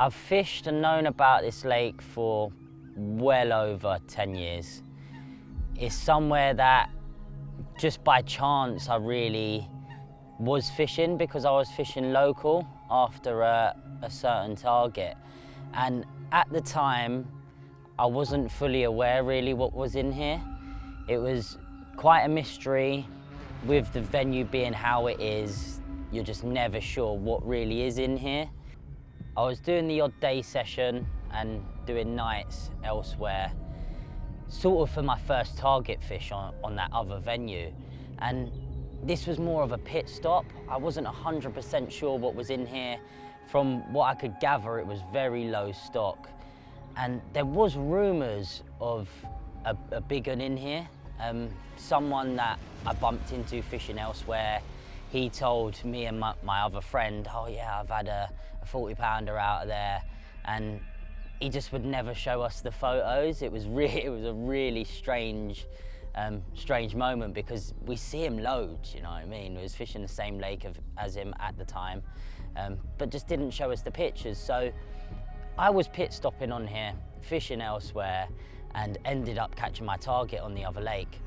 I've fished and known about this lake for well over 10 years. It's somewhere that just by chance I really was fishing, because I was fishing local after a certain target. And at the time, I wasn't fully aware really what was in here. It was quite a mystery. With the venue being how it is, you're just never sure what really is in here. I was doing the odd day session and doing nights elsewhere, sort of for my first target fish on that other venue. And this was more of a pit stop. I wasn't 100% sure what was in here. From what I could gather, it was very low stock. And there was rumours of a big one in here. Someone that I bumped into fishing elsewhere, he told me and my other friend, oh yeah, I've had a 40 pounder out of there. And he just would never show us the photos. It was a really strange moment, because we see him loads, you know what I mean? We was fishing the same lake as him at the time, but just didn't show us the pictures. So I was pit stopping on here, fishing elsewhere, and ended up catching my target on the other lake.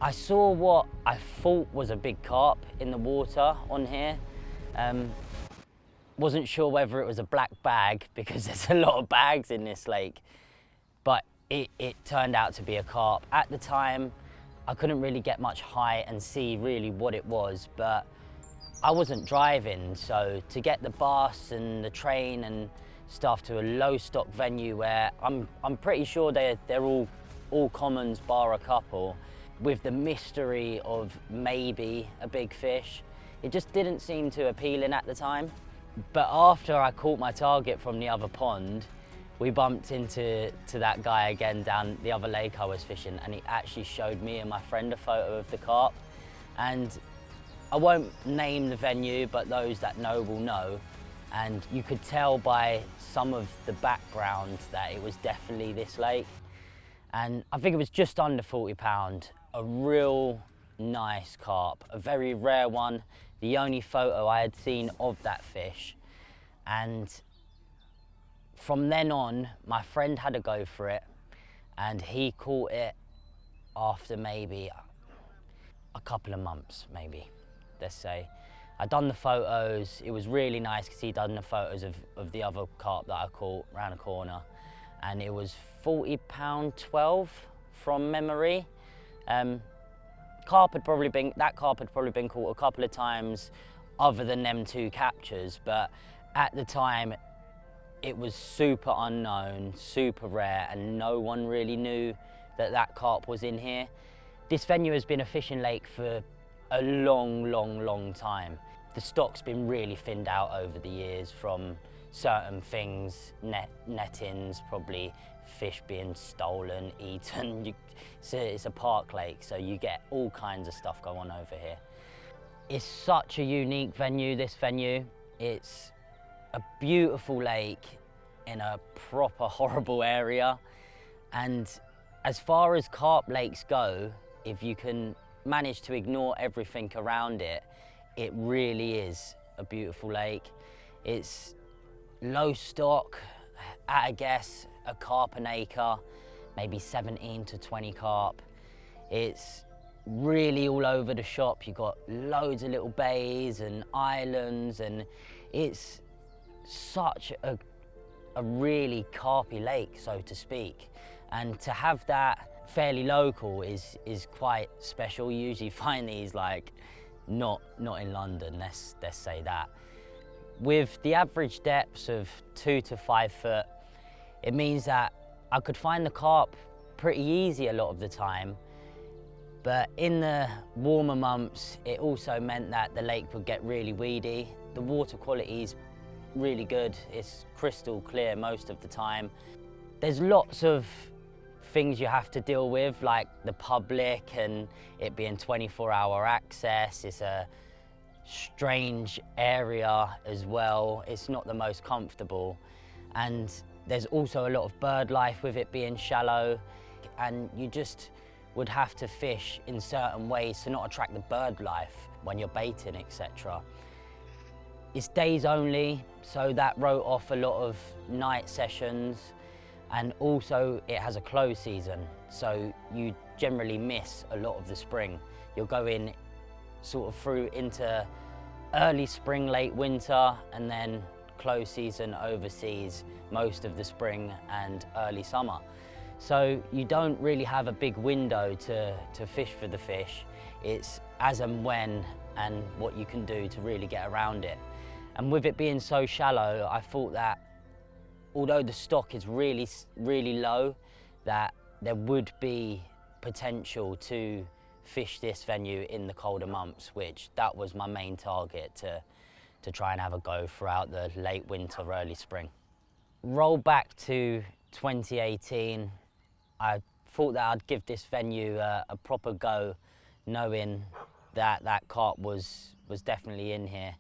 I saw what I thought was a big carp in the water on here. Wasn't sure whether it was a black bag, because there's a lot of bags in this lake, but it turned out to be a carp. At the time, I couldn't really get much height and see really what it was, but I wasn't driving, so to get the bus and the train and stuff to a low stock venue where I'm pretty sure they're all commons bar a couple, with the mystery of maybe a big fish, it just didn't seem too appealing at the time. But after I caught my target from the other pond, we bumped into that guy again down the other lake I was fishing, and he actually showed me and my friend a photo of the carp. And I won't name the venue, but those that know will know. And you could tell by some of the background that it was definitely this lake. And I think it was just under 40 pound, a real nice carp, a very rare one, the only photo I had seen of that fish. And from then on, my friend had a go for it, and he caught it after maybe a couple of months, maybe, let's say. I'd done the photos. It was really nice because he'd done the photos of the other carp that I caught around the corner, and it was 40 pound 12 from memory. That carp had probably been caught a couple of times other than them two captures, but at the time it was super unknown, super rare, and no one really knew that carp was in here. This venue has been a fishing lake for a long time. The stock's been really thinned out over the years from certain things, nettings, probably fish being stolen, eaten. It's a park lake, so you get all kinds of stuff going on over here. It's such a unique venue, this venue. It's a beautiful lake in a proper horrible area. And as far as carp lakes go, if you can manage to ignore everything around it, it really is a beautiful lake. It's low stock, at a guess, a carp an acre, maybe 17 to 20 carp. It's really all over the shop. You've got loads of little bays and islands, and it's such a really carpy lake, so to speak. And to have that fairly local is quite special. You usually find these like not in London, let's say that. With the average depths of 2 to 5 foot, it means that I could find the carp pretty easy a lot of the time. But in the warmer months, it also meant that the lake would get really weedy. The water quality is really good. It's crystal clear most of the time. There's lots of things you have to deal with, like the public and it being 24-hour access. It's a strange area as well. It's not the most comfortable. And there's also a lot of bird life with it being shallow, and you just would have to fish in certain ways to not attract the bird life when you're baiting, etc. It's days only, so that wrote off a lot of night sessions, and also it has a closed season, so you generally miss a lot of the spring. You'll go in sort of through into early spring, late winter, and then closed season overseas most of the spring and early summer. So you don't really have a big window to fish for the fish. It's as and when and what you can do to really get around it. And with it being so shallow, I thought that although the stock is really, really low, that there would be potential to fish this venue in the colder months, which that was my main target, to try and have a go throughout the late winter, early spring. Roll back to 2018, I thought that I'd give this venue a proper go, knowing that that carp was definitely in here.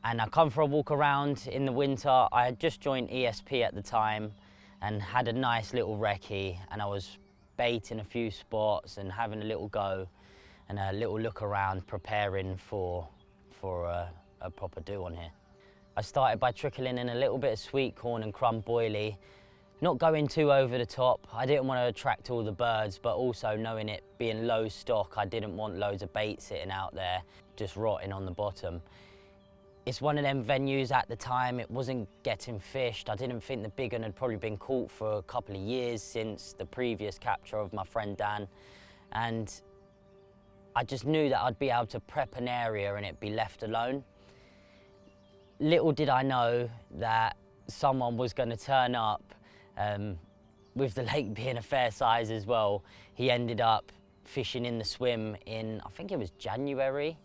And I come for a walk around in the winter. I had just joined ESP at the time and had a nice little recce, and I was baiting a few spots and having a little go and a little look around, preparing for a proper do on here. I started by trickling in a little bit of sweet corn and crumb boilie, not going too over the top. I didn't want to attract all the birds, but also knowing it being low stock, I didn't want loads of bait sitting out there just rotting on the bottom. It's one of them venues at the time, it wasn't getting fished. I didn't think the big one had probably been caught for a couple of years since the previous capture of my friend Dan. And I just knew that I'd be able to prep an area and it'd be left alone. Little did I know that someone was going to turn up, with the lake being a fair size as well. He ended up fishing in the swim in, I think it was January.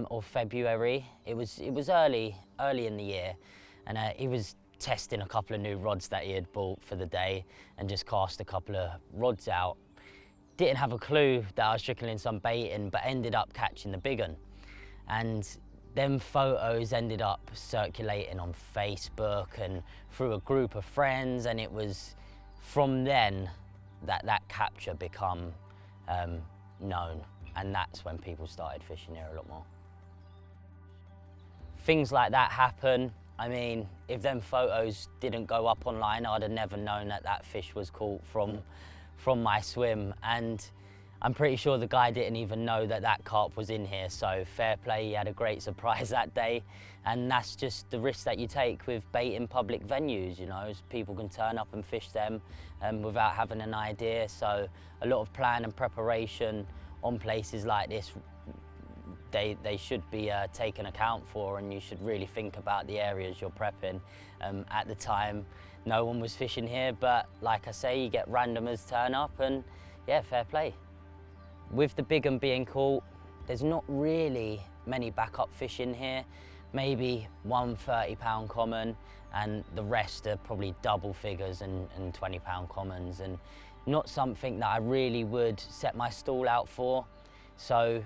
Or February. It was early in the year, and he was testing a couple of new rods that he had bought for the day and just cast a couple of rods out. Didn't have a clue that I was trickling some bait in, but ended up catching the big one. And them photos ended up circulating on Facebook and through a group of friends, and it was from then that that capture become known. And that's when people started fishing here a lot more. Things like that happen. I mean, if them photos didn't go up online, I'd have never known that that fish was caught from my swim. And I'm pretty sure the guy didn't even know that that carp was in here. So fair play, he had a great surprise that day. And that's just the risk that you take with bait in public venues, you know, is people can turn up and fish them without having an idea. So a lot of plan and preparation on places like this, they should be taken account for, and you should really think about the areas you're prepping. At the time, no one was fishing here, but like I say, you get randomers turn up and yeah, fair play. With the big one being caught, there's not really many backup fish in here. Maybe one 30-pound common, and the rest are probably double figures and 20-pound commons, and not something that I really would set my stall out for. So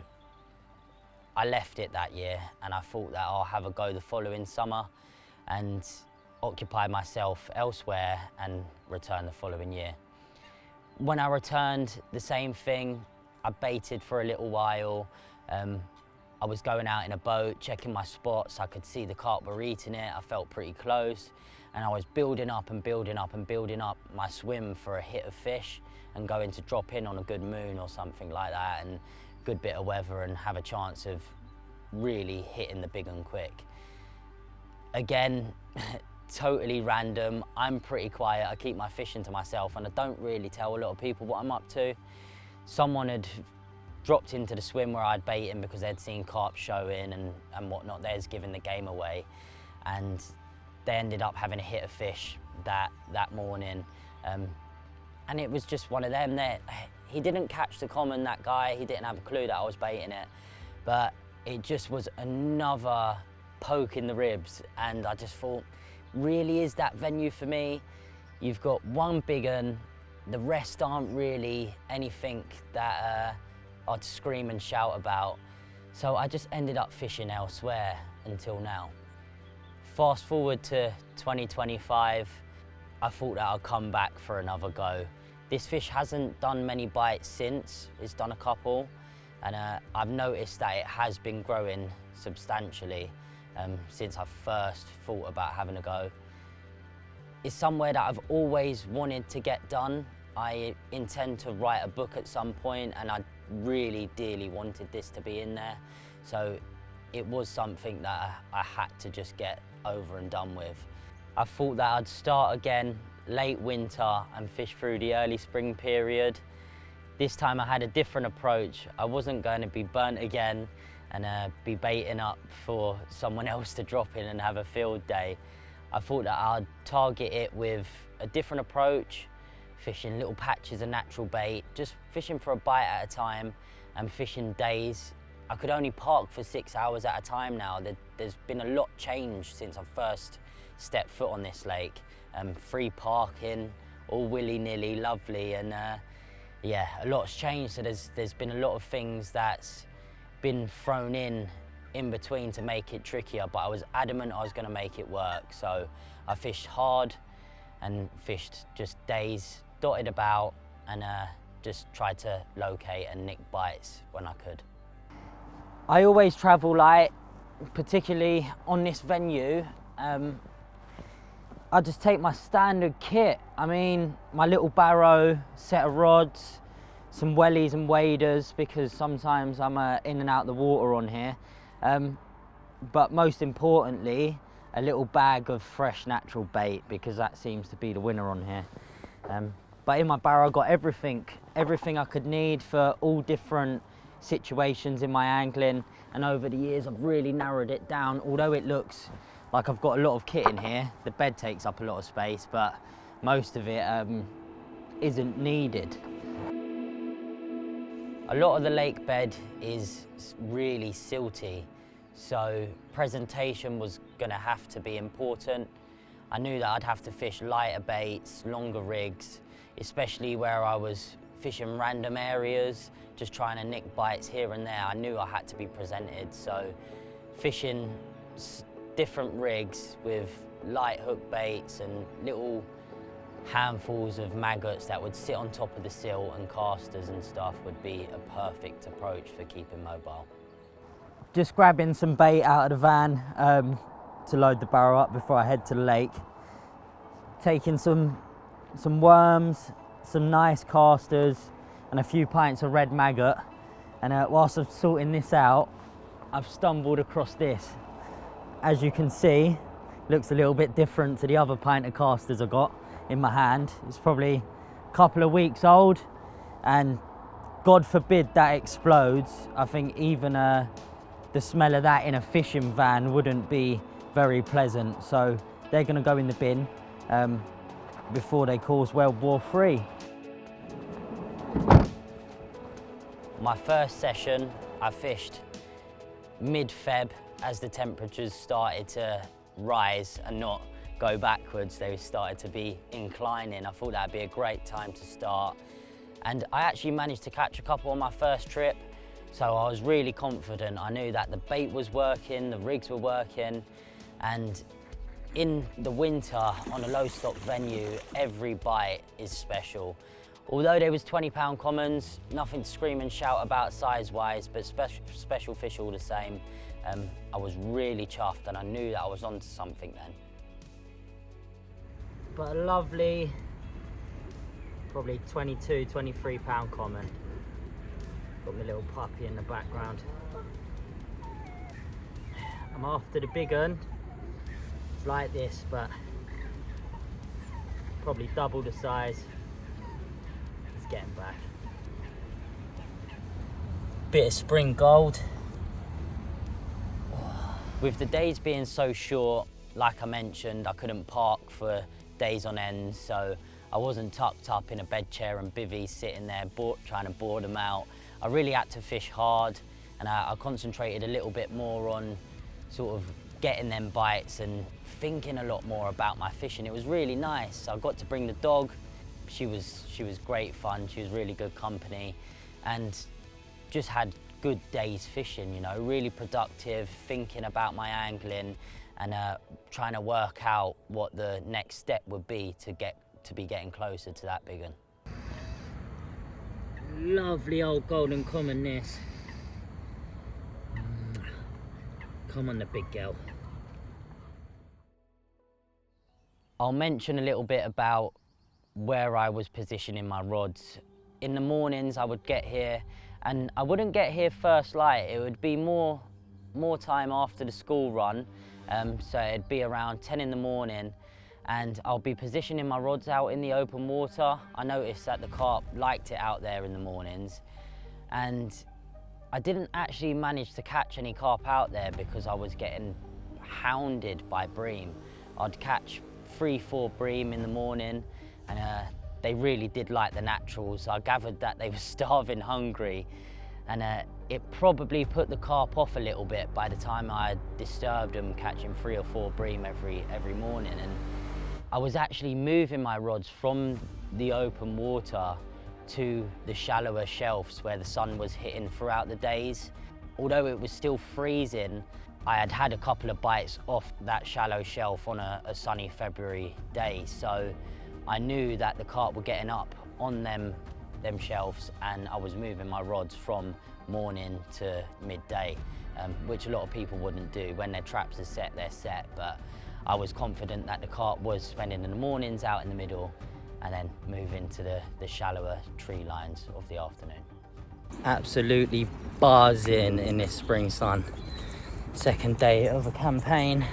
I left it that year, and I thought that I'll have a go the following summer and occupy myself elsewhere and return the following year. When I returned, the same thing. I baited for a little while. I was going out in a boat, checking my spots. I could see the carp were eating it. I felt pretty close. And I was building up and building up and building up my swim for a hit of fish and going to drop in on a good moon or something like that, and good bit of weather, and have a chance of really hitting the big one quick. Again, totally random. I'm pretty quiet. I keep my fishing to myself, and I don't really tell a lot of people what I'm up to. Someone had dropped into the swim where I'd baiting because they'd seen carp showing and whatnot. Theirs giving the game away, and they ended up having a hit of fish that morning. And it was just one of them that he didn't catch the common, that guy. He didn't have a clue that I was baiting it, but it just was another poke in the ribs. And I just thought, really, is that venue for me? You've got one big one, the rest aren't really anything that I'd scream and shout about. So I just ended up fishing elsewhere until now. Fast forward to 2025, I thought that I'd come back for another go. This fish hasn't done many bites since. It's done a couple, and I've noticed that it has been growing substantially. since I first thought about having a go. It's somewhere that I've always wanted to get done. I intend to write a book at some point, and I really dearly wanted this to be in there. So it was something that I had to just get over and done with. I thought that I'd start again late winter and fish through the early spring period. This time I had a different approach. I wasn't going to be burnt again and be baiting up for someone else to drop in and have a field day. I thought that I'd target it with a different approach, fishing little patches of natural bait, just fishing for a bite at a time and fishing days. I could only park for 6 hours at a time now. There's been a lot changed since I first stepped foot on this lake. Free parking, all willy-nilly, lovely, and yeah, a lot's changed. So there's been a lot of things that's been thrown in between to make it trickier, but I was adamant I was going to make it work. So I fished hard and fished just days, dotted about, and just tried to locate and nick bites when I could. I always travel light, particularly on this venue. I just take my standard kit. I mean, my little barrow, set of rods, some wellies and waders, because sometimes I'm in and out the water on here. But most importantly, a little bag of fresh natural bait, because that seems to be the winner on here. But in my barrow I got everything I could need for all different situations in my angling, and over the years I've really narrowed it down. Although it looks like I've got a lot of kit in here, the bed takes up a lot of space, but most of it isn't needed. A lot of the lake bed is really silty, so presentation was going to have to be important. I knew that I'd have to fish lighter baits, longer rigs, especially where I was fishing random areas, just trying to nick bites here and there. I knew I had to be presented, so fishing different rigs with light hook baits and little handfuls of maggots that would sit on top of the sill and casters and stuff would be a perfect approach for keeping mobile. Just grabbing some bait out of the van to load the barrow up before I head to the lake. Taking some worms, some nice casters and a few pints of red maggot. And whilst I'm sorting this out, I've stumbled across this. As you can see, looks a little bit different to the other pint of casters I got in my hand. It's probably a couple of weeks old, and God forbid that explodes. I think even the smell of that in a fishing van wouldn't be very pleasant. So they're going to go in the bin before they cause World War III. My first session, I fished mid-Feb as the temperatures started to rise and not go backwards. They started to be inclining. I thought that'd be a great time to start. And I actually managed to catch a couple on my first trip. So I was really confident. I knew that the bait was working, the rigs were working. And in the winter, on a low stock venue, every bite is special. Although there was 20-pound commons, nothing to scream and shout about size-wise, but special fish all the same. I was really chuffed, and I knew that I was onto something then. But a lovely, probably 22, 23-pound common. Got my little puppy in the background. I'm after the big one. It's like this, but probably double the size. It's getting back. Bit of spring gold. With the days being so short, like I mentioned, I couldn't park for days on end, so I wasn't tucked up in a bed chair and bivvy sitting there trying to board them out. I really had to fish hard, and I concentrated a little bit more on sort of getting them bites and thinking a lot more about my fishing. It was really nice. I got to bring the dog. She was great fun. She was really good company, and just had good days fishing, you know, really productive, thinking about my angling and trying to work out what the next step would be to be getting closer to that big one. Lovely old golden common this. Come on, the big girl. I'll mention a little bit about where I was positioning my rods. In the mornings I would get here, and I wouldn't get here first light. It would be more time after the school run, so it'd be around 10 in the morning, and I'll be positioning my rods out in the open water. I noticed that the carp liked it out there in the mornings, and I didn't actually manage to catch any carp out there because I was getting hounded by bream. I'd catch 3-4 bream in the morning, and they really did like the naturals. I gathered that they were starving hungry, and it probably put the carp off a little bit by the time I disturbed them catching 3 or 4 bream every morning. And I was actually moving my rods from the open water to the shallower shelves where the sun was hitting throughout the days. Although it was still freezing, I had had a couple of bites off that shallow shelf on a sunny February day, so I knew that the carp were getting up on them shelves, and I was moving my rods from morning to midday, which a lot of people wouldn't do. When their traps are set, they're set, but I was confident that the carp was spending the mornings out in the middle and then moving to the shallower tree lines of the afternoon. Absolutely buzzing in this spring sun. Second day of a campaign,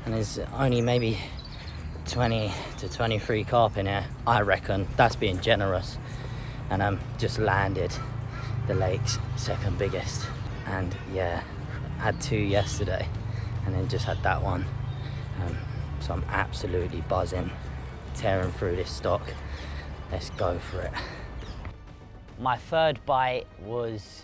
and there's only maybe 20 to 23 carp in here. I reckon that's being generous. And just landed the lake's second biggest, and yeah, had 2 yesterday and then just had that one. So I'm absolutely buzzing, tearing through this stock. Let's go for it. My third bite was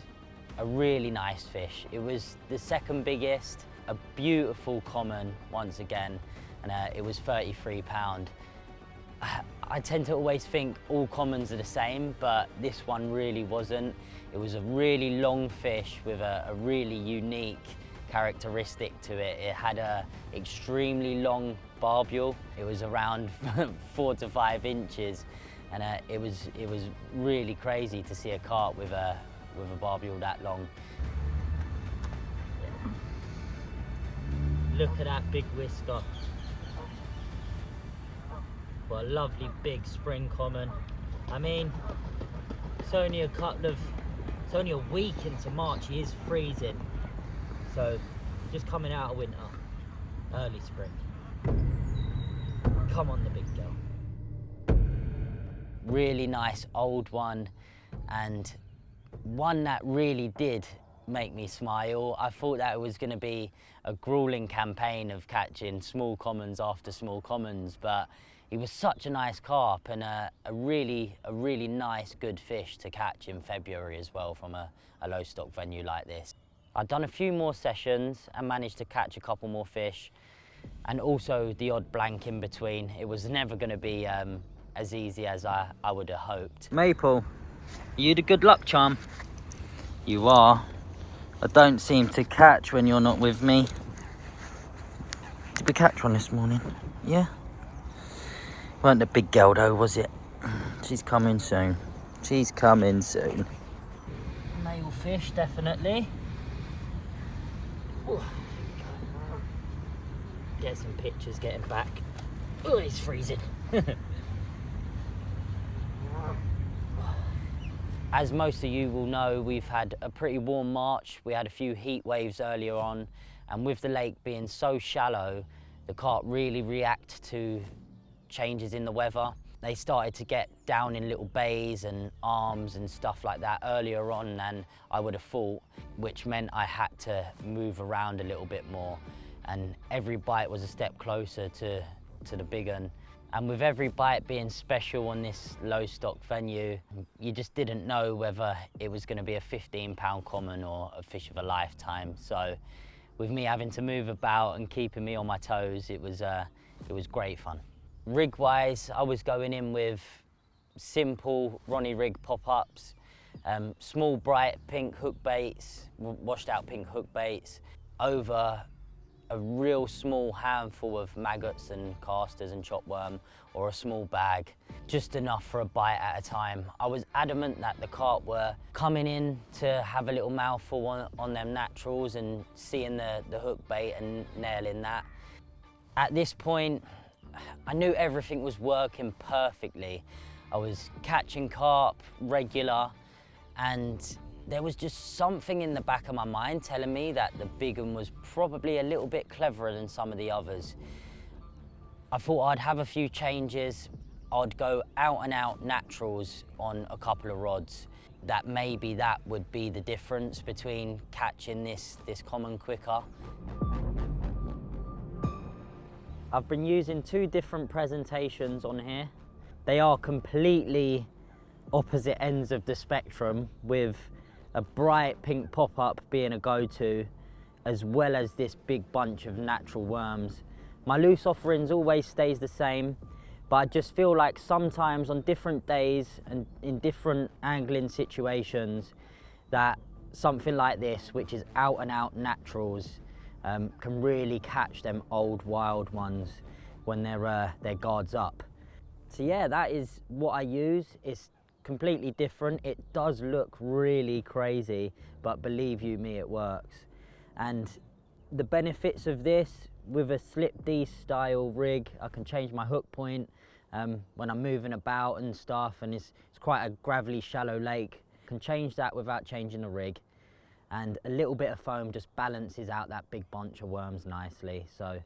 a really nice fish. It was the second biggest, a beautiful common once again, and it was 33 pound. I tend to always think all commons are the same, but this one really wasn't. It was a really long fish with a really unique characteristic to it. It had a extremely long barbule. It was around 4 to 5 inches, and it was really crazy to see a carp with a barbule that long. Look at that big whisker. What a lovely big spring common. I mean, it's only a week into March. He is freezing. So, just coming out of winter, early spring. Come on, the big girl. Really nice old one, and one that really did make me smile. I thought that it was going to be a grueling campaign of catching small commons after small commons, but he was such a nice carp, and a really nice, good fish to catch in February as well from a low stock venue like this. I'd done a few more sessions and managed to catch a couple more fish, and also the odd blank in between. It was never going to be as easy as I would have hoped. Maple, you the good luck charm? You are. I don't seem to catch when you're not with me. Did we catch one this morning? Yeah? Weren't the big girl though, was it? She's coming soon. She's coming soon. Male fish, definitely. Ooh. Get some pictures getting back. Oh, it's freezing. As most of you will know, we've had a pretty warm March. We had a few heat waves earlier on, and with the lake being so shallow, the carp really react to changes in the weather. They started to get down in little bays and arms and stuff like that earlier on than I would have thought, which meant I had to move around a little bit more, and every bite was a step closer to the big one. And with every bite being special on this low stock venue, you just didn't know whether it was going to be a 15-pound common or a fish of a lifetime. So with me having to move about and keeping me on my toes, it was great fun. Rig-wise, I was going in with simple Ronnie rig pop-ups, small bright pink hook baits, washed out pink hook baits, over a real small handful of maggots and casters and chopworm, or a small bag, just enough for a bite at a time. I was adamant that the carp were coming in to have a little mouthful on them naturals and seeing the hook bait and nailing that. At this point, I knew everything was working perfectly. I was catching carp regular, and there was just something in the back of my mind telling me that the big one was probably a little bit cleverer than some of the others. I thought I'd have a few changes. I'd go out and out naturals on a couple of rods. That maybe that would be the difference between catching this common quicker. I've been using 2 different presentations on here. They are completely opposite ends of the spectrum, with a bright pink pop-up being a go-to, as well as this big bunch of natural worms. My loose offerings always stays the same, but I just feel like sometimes on different days and in different angling situations that something like this, which is out and out naturals, can really catch them old wild ones when their guard's up. So yeah, that is what I use. It's completely different. It does look really crazy, but believe you me, it works. And the benefits of this, with a slip D style rig, I can change my hook point when I'm moving about and stuff, and it's quite a gravelly, shallow lake. I can change that without changing the rig, and a little bit of foam just balances out that big bunch of worms nicely. So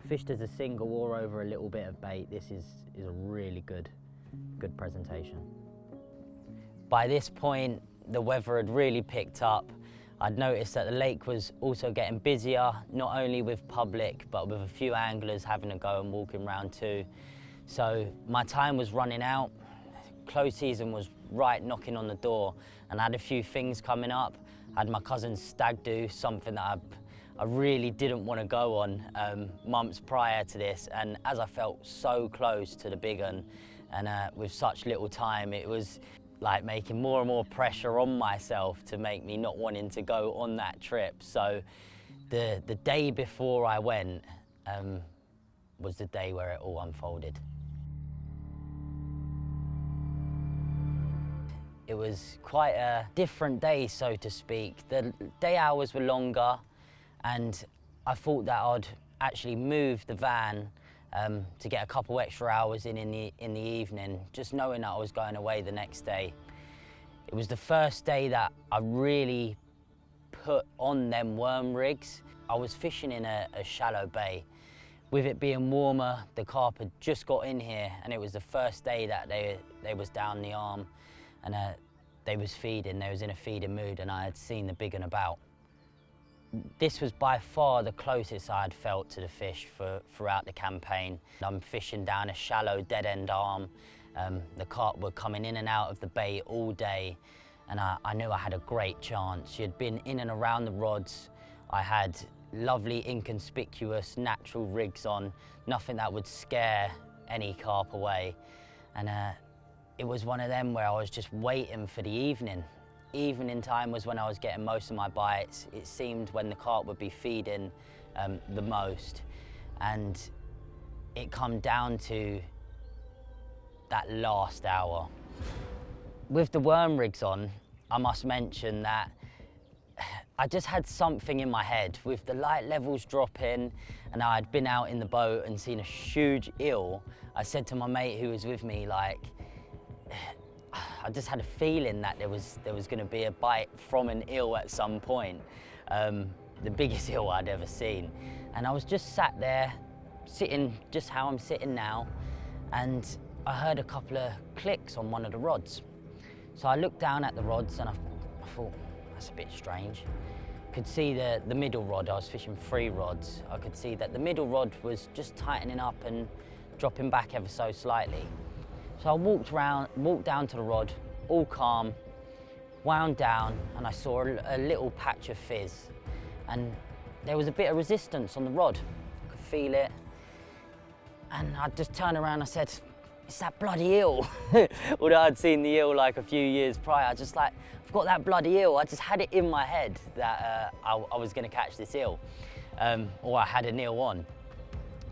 fished as a single or over a little bit of bait, this is a really good presentation. By this point, the weather had really picked up. I'd noticed that the lake was also getting busier, not only with public, but with a few anglers having a go and walking around too. So my time was running out. Close season was right knocking on the door, and I had a few things coming up. I had my cousin's stag do, something that I really didn't want to go on months prior to this, and as I felt so close to the big one, and with such little time, it was like making more and more pressure on myself to make me not wanting to go on that trip. So the day before I went was the day where it all unfolded. It was quite a different day, so to speak. The day hours were longer, and I thought that I'd actually move the van to get a couple extra hours in the evening, just knowing that I was going away the next day. It was the first day that I really put on them worm rigs. I was fishing in a shallow bay. With it being warmer, the carp had just got in here, and it was the first day that they was down the arm, and they was feeding. They was in a feeding mood, and I had seen the big one about. This was by far the closest I had felt to the fish throughout the campaign. I'm fishing down a shallow dead-end arm. The carp were coming in and out of the bay all day, and I knew I had a great chance. She had been in and around the rods. I had lovely, inconspicuous, natural rigs on, nothing that would scare any carp away. And it was one of them where I was just waiting for the evening. Evening time was when I was getting most of my bites. It seemed when the carp would be feeding the most. And it come down to that last hour. With the worm rigs on, I must mention that I just had something in my head. With the light levels dropping, and I'd been out in the boat and seen a huge eel, I said to my mate who was with me, like, I just had a feeling that there was going to be a bite from an eel at some point. The biggest eel I'd ever seen. And I was just sat there, sitting just how I'm sitting now, and I heard a couple of clicks on one of the rods. So I looked down at the rods, and I thought, that's a bit strange. Could see the middle rod. I was fishing 3 rods. I could see that the middle rod was just tightening up and dropping back ever so slightly. So I walked down to the rod, all calm, wound down, and I saw a little patch of fizz. And there was a bit of resistance on the rod. I could feel it. And I just turned around and I said, it's that bloody eel. Although I'd seen the eel like a few years prior, I just like, I've got that bloody eel. I just had it in my head that I was gonna catch this eel, or I had an eel on.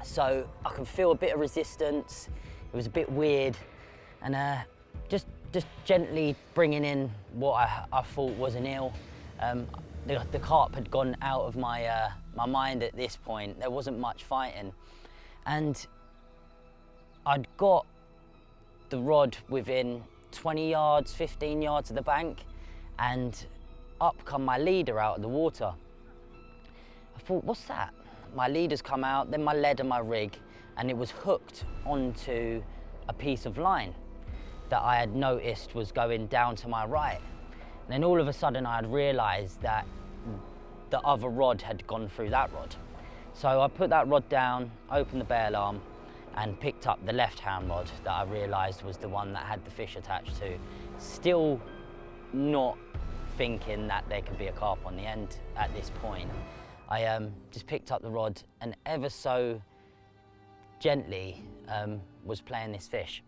So I could feel a bit of resistance. It was a bit weird, and just gently bringing in what I thought was an eel. The carp had gone out of my mind at this point. There wasn't much fighting, and I'd got the rod within 20 yards, 15 yards of the bank, and up come my leader out of the water. I thought, what's that? My leader's come out, then my lead and my rig, and it was hooked onto a piece of line that I had noticed was going down to my right. And then all of a sudden I had realised that the other rod had gone through that rod. So I put that rod down, opened the bail arm, and picked up the left-hand rod that I realised was the one that had the fish attached to. Still not thinking that there could be a carp on the end at this point. I just picked up the rod and ever so gently was playing this fish.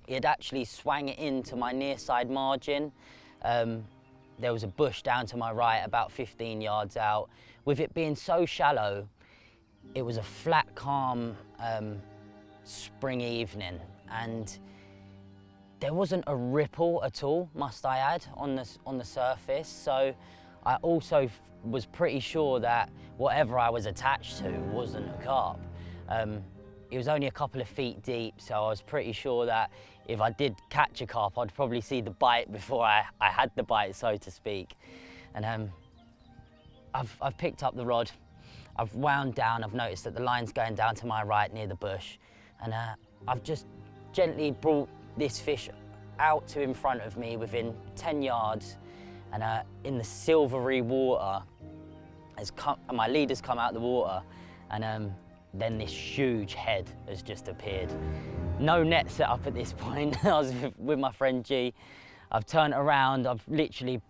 It had actually swung it into my near side margin. There was a bush down to my right, about 15 yards out. With it being so shallow, it was a flat, calm spring evening, and there wasn't a ripple at all, must I add, on the surface. So I also was pretty sure that whatever I was attached to wasn't a carp. It was only a couple of feet deep, so I was pretty sure that if I did catch a carp, I'd probably see the bite before I had the bite, so to speak. And I've picked up the rod, I've wound down, I've noticed that the line's going down to my right near the bush, and I've just gently brought this fish out to in front of me within 10 yards, and in the silvery water, my leader's come out of the water, and then this huge head has just appeared. No net set up at this point. I was with my friend G. I've turned around, I've literally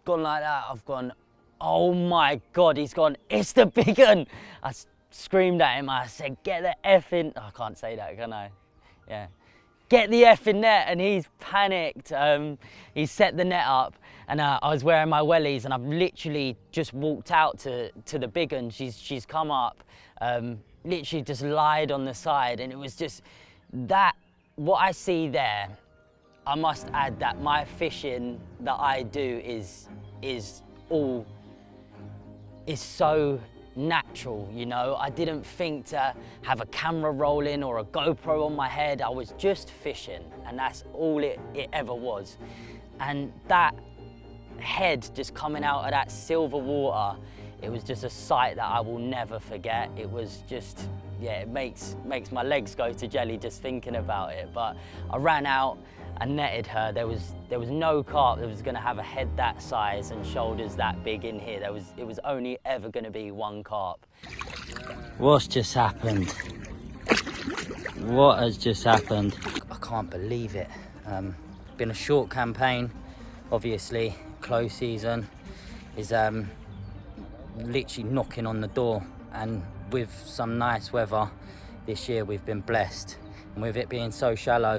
gone like that. I've gone, oh my God, he's gone, it's the big one. I screamed at him, I said, get the effing, oh, I can't say that, can I? Yeah. Get the effing net, and he's panicked. He set the net up, and I was wearing my wellies, and I've literally just walked out to the big one. She's come up, literally just lied on the side, and it was just that, what I see there. I must add that my fishing that I do is so natural, you know. I didn't think to have a camera rolling or a GoPro on my head. I was just fishing, and that's all it ever was. And that head just coming out of that silver water, it was just a sight that I will never forget. It was just, yeah, it makes my legs go to jelly just thinking about it. But I ran out and netted her. There was no carp that was going to have a head that size and shoulders that big in here. It was only ever going to be one carp. What's just happened? What has just happened? I can't believe it. Been a short campaign, obviously. Close season is literally knocking on the door, and with some nice weather this year we've been blessed, and with it being so shallow,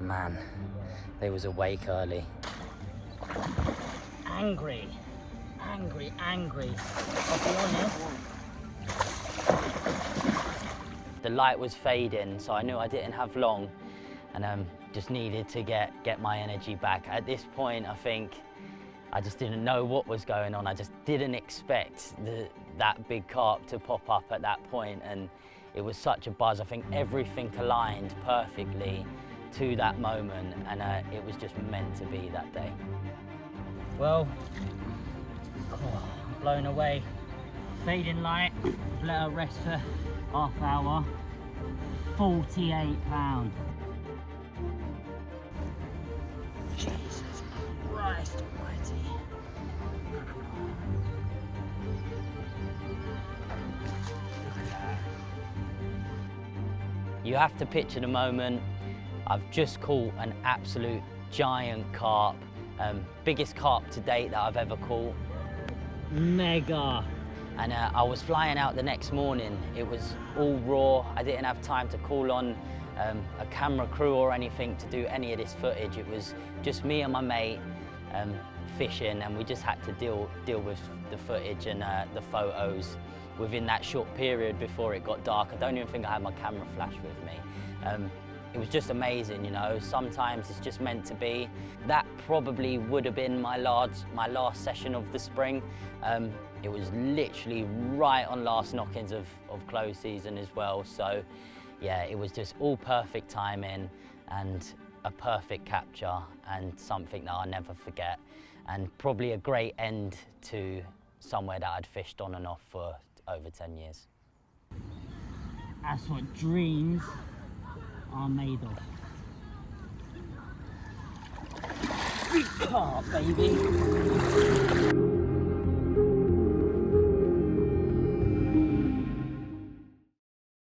man, they was awake early. Angry. I'll be honest. The light was fading, so I knew I didn't have long, and just needed to get my energy back. At this point, I think I just didn't know what was going on. I just didn't expect that big carp to pop up at that point, and it was such a buzz. I think everything aligned perfectly to that moment, and it was just meant to be that day. Well, I'm blown away. Fading light, let her rest for half hour. 48 pounds. Jesus Christ almighty. You have to picture the moment. I've just caught an absolute giant carp. Biggest carp to date that I've ever caught. Mega. And I was flying out the next morning. It was all raw. I didn't have time to call on a camera crew or anything to do any of this footage. It was just me and my mate fishing, and we just had to deal with the footage and the photos within that short period before it got dark. I don't even think I had my camera flash with me. It was just amazing, you know. Sometimes it's just meant to be. That probably would have been my last session of the spring. It was literally right on last knockings of close season as well. So yeah, it was just all perfect timing and a perfect capture and something that I'll never forget, and probably a great end to somewhere that I'd fished on and off for over 10 years. That's what dreams are made of. Big carp, baby.